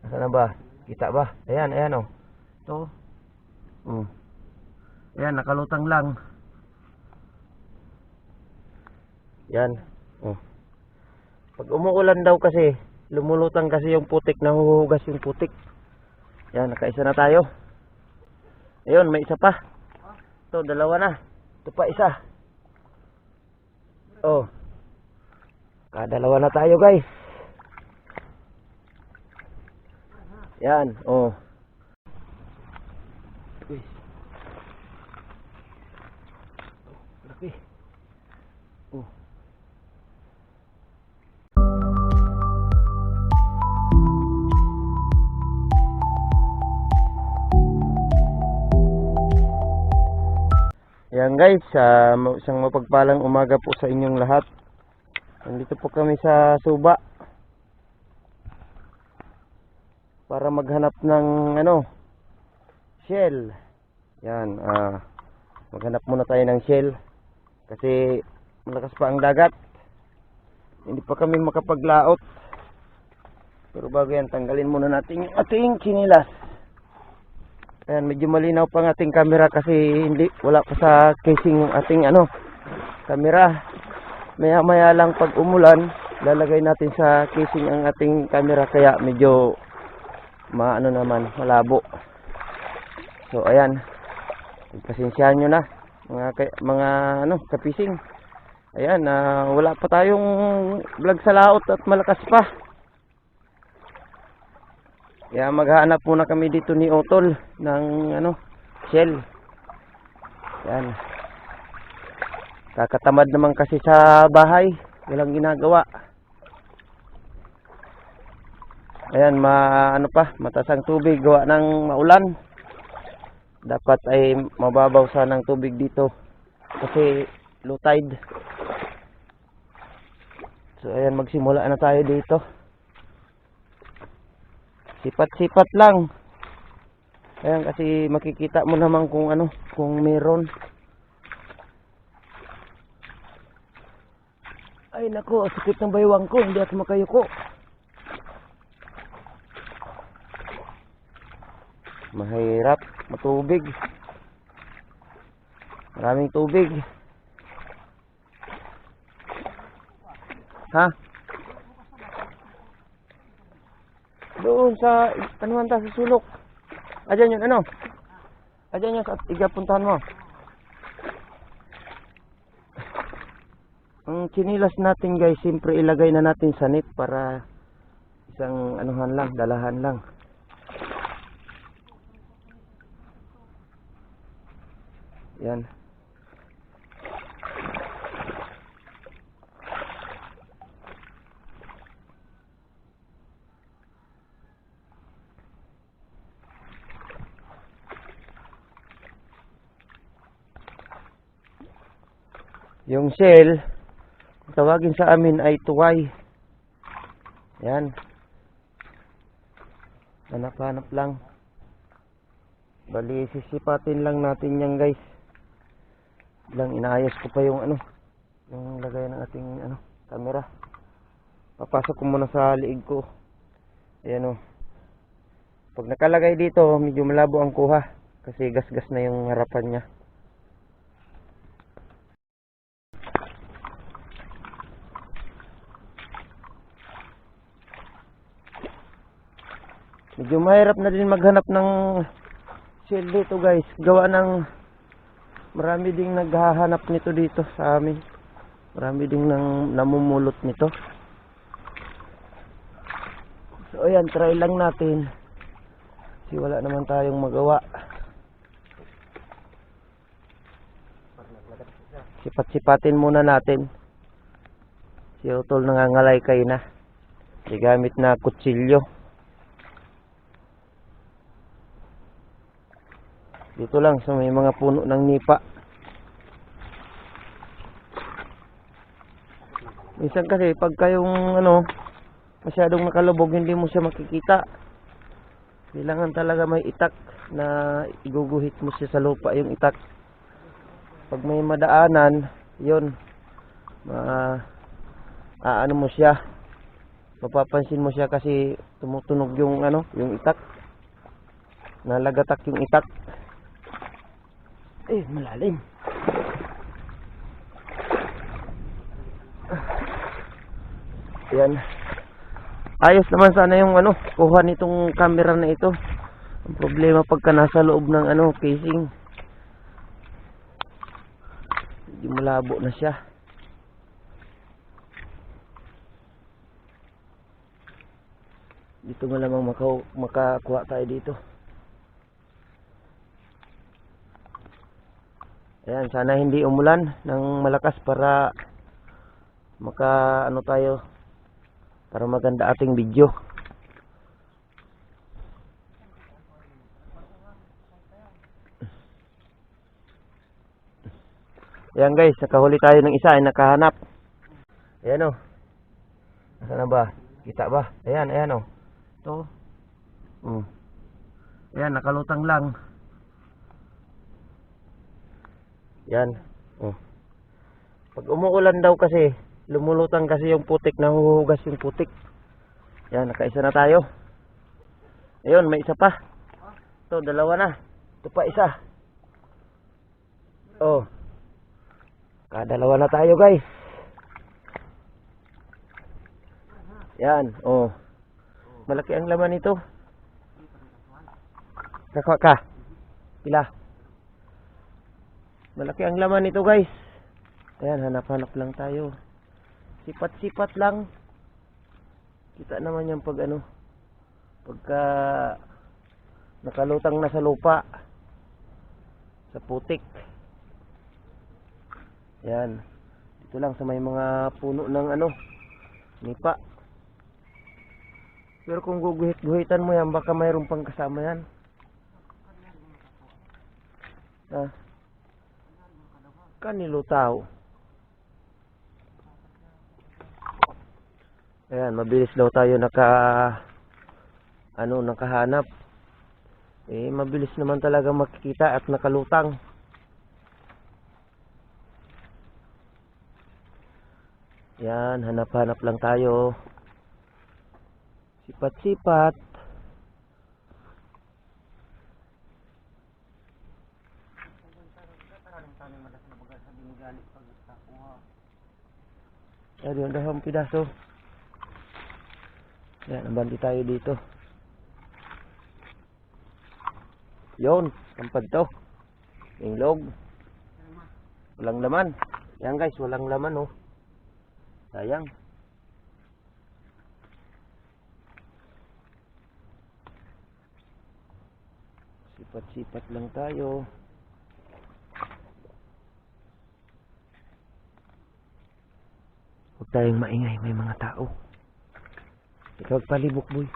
Nasaan na ba? Kita ba? Ayan, ayan oh. Ito. Ayan, nakalutang lang. Yan. Pag umuulan daw kasi, lumulutang kasi yung putik, nahuhugas yung putik. Yan, nakaisa na tayo. Ayun, may isa pa. Ito, dalawa na. Ito pa isa. Oh. Kadalawa na tayo, guys. Yan, oh. Uy. Laki. Oh. Yan guys, isang mapagpalang umaga po sa inyong lahat. Nandito po kami sa Suba para maghanap ng shell. Yan, maghanap muna tayo ng shell kasi malakas pa ang dagat. Hindi pa kami makapaglaot. Pero bago yan, tanggalin muna natin yung ating chinilas. Ayan, medyo malinaw pa ang ating camera kasi wala pa sa casing yung ating camera. Maya maya lang pag umulan, lalagay natin sa casing ang ating camera kaya medyo malabo. So ayan, pasensyahan nyo na mga kapising. Ayan, wala pa tayong vlog sa laot at malakas pa. Kaya maghahanap muna kami dito ni Otol ng shell. Yan. Kakatamad naman kasi sa bahay, walang ginagawa. Ayan, mataas ang tubig gawa ng maulan. Dapat ay mababaw sana ang tubig dito kasi low tide. So ayan, magsimula na tayo dito. Sipat-sipat lang. Ayan, kasi makikita mo naman kung meron. Ay nako, sakit ng baywang ko, hindi ako makayuko. Mahirap, matubig. Maraming tubig. Ha? Doon sa sa sulok. Ayan yun Ayan yun sa igapuntahan mo. Ang chinilas natin guys, siyempre ilagay na natin sa net para isang dalahan lang. Yan. Yung shell, tawagin sa amin ay tuway. Yan. Hanap-hanap lang. Bali, sisipatin lang natin yan guys. Lang inaayos ko pa yung yung lagay ng ating camera. Papasok ko muna sa liig ko. Ayan Pag nakalagay dito, medyo malabo ang kuha kasi gas-gas na yung harapan niya. Medyo mahirap na din maghanap ng shell dito guys. Gawa ng marami ding naghahanap nito dito sa amin. Marami ding namumulot nito. So ayan, try lang natin. Kasi wala naman tayong magawa. Sipat-sipatin muna natin. Si Otol nangangalay kayo na. Gamit na kutsilyo. Dito lang sa may mga puno ng nipa. Minsan kasi pagka yung masyadong nakalubog, hindi mo siya makikita. Kailangan talaga may itak na iguguhit mo siya sa lupa yung itak. Pag may madaanan, yun, mo siya. Mapapansin mo siya kasi tumutunog yung ano, yung itak. Nalagatak yung itak. Malalim. Yan. Ayos naman sana yung ano, kuha nitong camera na ito. Ang problema pagka nasa loob ng ano, casing. Hindi malabo na siya. Dito malamang makakuha tayo dito. Ayan, sana hindi umulan ng malakas para ano tayo, para maganda ating video. Ayan guys, nakahuli tayo ng isa, ay nakahanap. Ayan o. Nasaan na ba? Kita ba? Ayan, ayan o. Ito. Ayan, nakalutang lang. Yan. Pag umuulan daw kasi, lumulutang kasi yung putik, nahuhugas yung putik. Yan, nakaisa na tayo. Ayun, may isa pa. Ito, dalawa na. Ito pa isa. Dalawa na tayo guys. Yan, malaki ang laman nito. Kakuha ka. Pila. Malaki ang laman nito guys. Ayan, hanap-hanap lang tayo. Sipat-sipat lang. Kita naman yan pag ano, pagka nakalutang na sa lupa, sa putik. Yan. Dito lang sa may mga puno ng ano, nipa. Pero kung guguhit-guhitan mo yan, baka mayroon pang kasama yan. Kanilutaw. Ayan, mabilis daw tayo nakahanap. Mabilis naman talaga makikita at nakalutang. Yan, hanap-hanap lang tayo. Sipat-sipat. Ayan, dahong pidaso. Yan, nabandi tayo dito. Yon, tampad to. Inglog. Walang laman. Yan guys, walang laman oh. Sayang. Sipat-sipat lang tayo. Huwag tayong maingay, may mga tao. Ikaw palibok boy.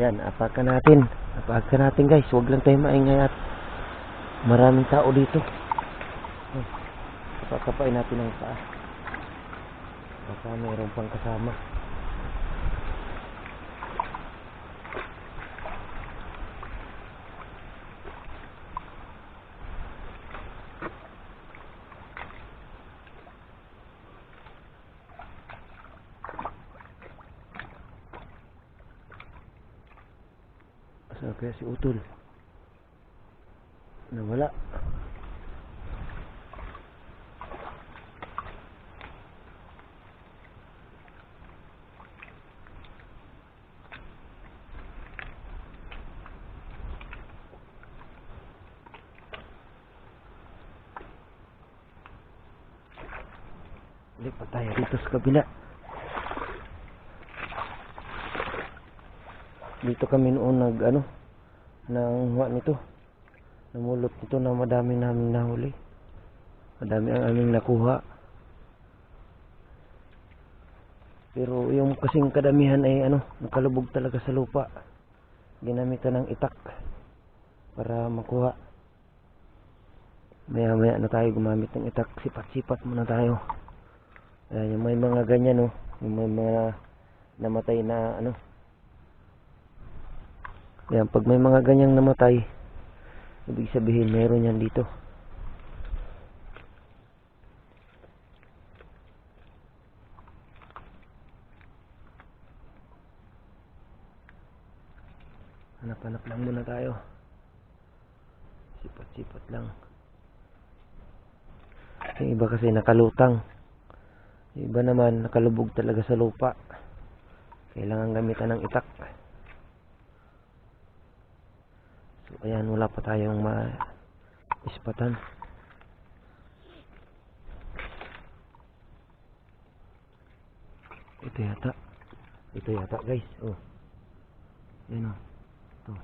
Yan, apakan natin guys. Huwag lang tayo maingay at maraming tao dito. Apakapain natin ang paa. Baka mayroon pang kasama. Saan kaya si Utol? Nawala. Lipat tayo dito sa kabila. Dito kami noon nang nito. Namulot nito na madami namin nahuli. Madami ang aming nakuha. Pero yung kasing kadamihan ay nakalubog talaga sa lupa. Ginamitan ng itak para makuha. Maya maya na tayo gumamit ng itak. Sipat-sipat muna tayo. Ayan, yung may mga ganyan yung may mga namatay na Ayan, pag may mga ganyang namatay, ibig sabihin meron yan dito. Hanap-hanap lang muna tayo. Sipat-sipat lang. Yung iba kasi nakalutang. Yung iba naman nakalubog talaga sa lupa. Kailangan gamitan ng itak. So ayan, wala pa tayong ispatan. Ito yata guys. Yan ito.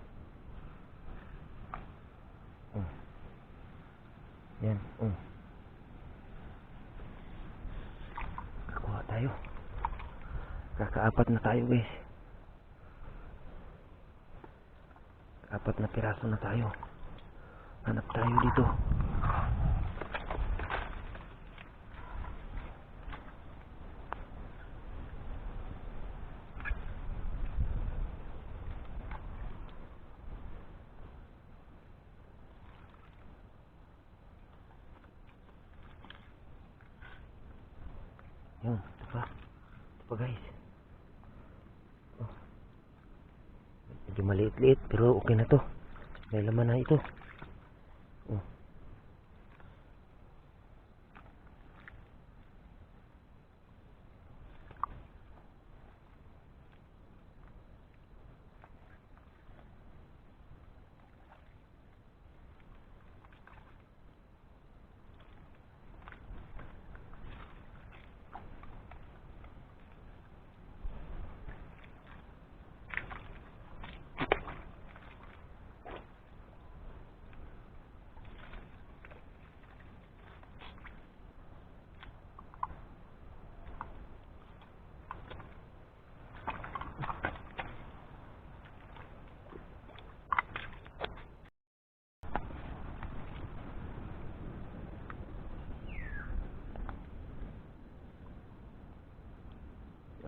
Yan. Kakuha tayo. Kakaapat na tayo guys. Apat na piraso na tayo. Hanap tayo dito. Yan, ito pa guys. Medyo maliit-liit pero okay na to. May laman na ito.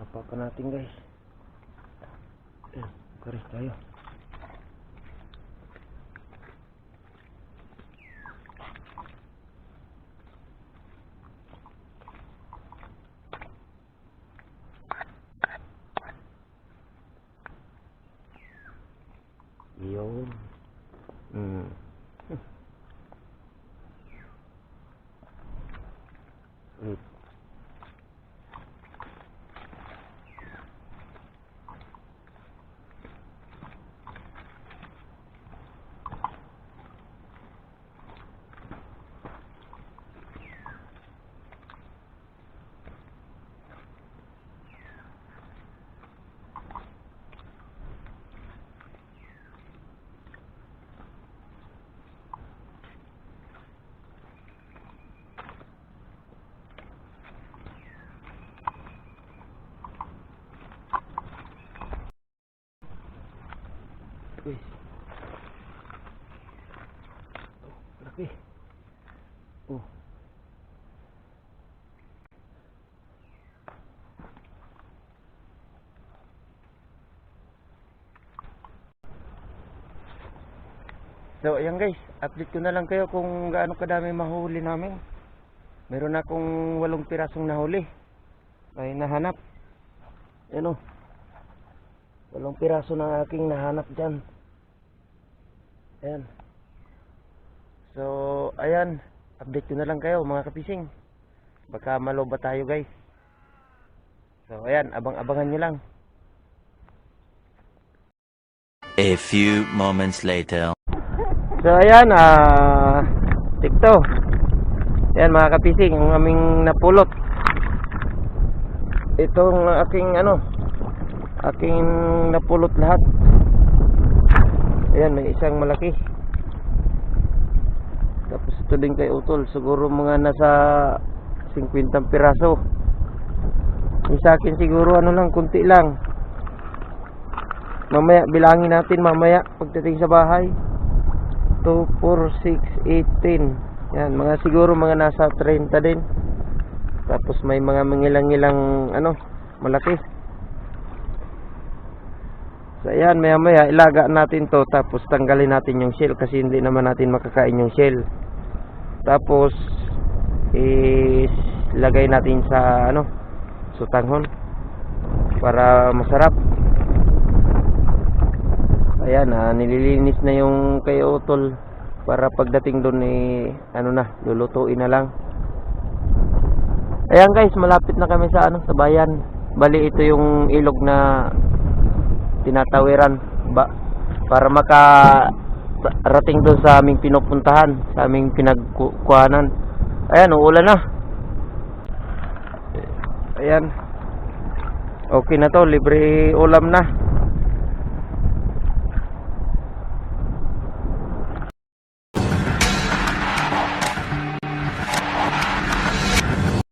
Apakan natin guys. Karis tayo. Yun. Wait. Guys. Laki. So ayan guys, update ko na lang kayo kung gaano kadami mahuli namin. Meron akong 8 pirasong nahuli. Ay nahanap. Ayan 8 piraso na aking nahanap dyan. Ayan. So ayan, update ko na lang kayo mga kapising. Baka maloba tayo guys. So ayan, abang-abangan nyo lang. A few moments later. So ayan, tikto. Ayan mga kapising, yung aming napulot. Itong aking aking napulot lahat. Ayan, may isang malaki. Tapos ito din kay Utol, siguro mga nasa 50 piraso. Yung sa akin siguro ano lang, kunti lang. Mamaya, bilangin natin mamaya pagdating sa bahay. 2, 4, 6, 18. Yan, mga siguro mga nasa 30 din. Tapos may mga mangilang-ilang ano, malaki. So ayan, maya ilaga natin to, tapos tanggalin natin yung shell kasi hindi naman natin makakain yung shell. Tapos ilagay natin sa ano, sutanghon para masarap. Ayan, nililinis na yung kay Utol para pagdating doon ano na, lulutuin na lang. Ayan guys, malapit na kami sa ano, sa bayan. Bali ito yung ilog na tinatawiran para makarating doon sa aming pinupuntahan, sa aming pinagkuhanan. Ayan, uulan na. Ayan, okay na to, libre ulam na.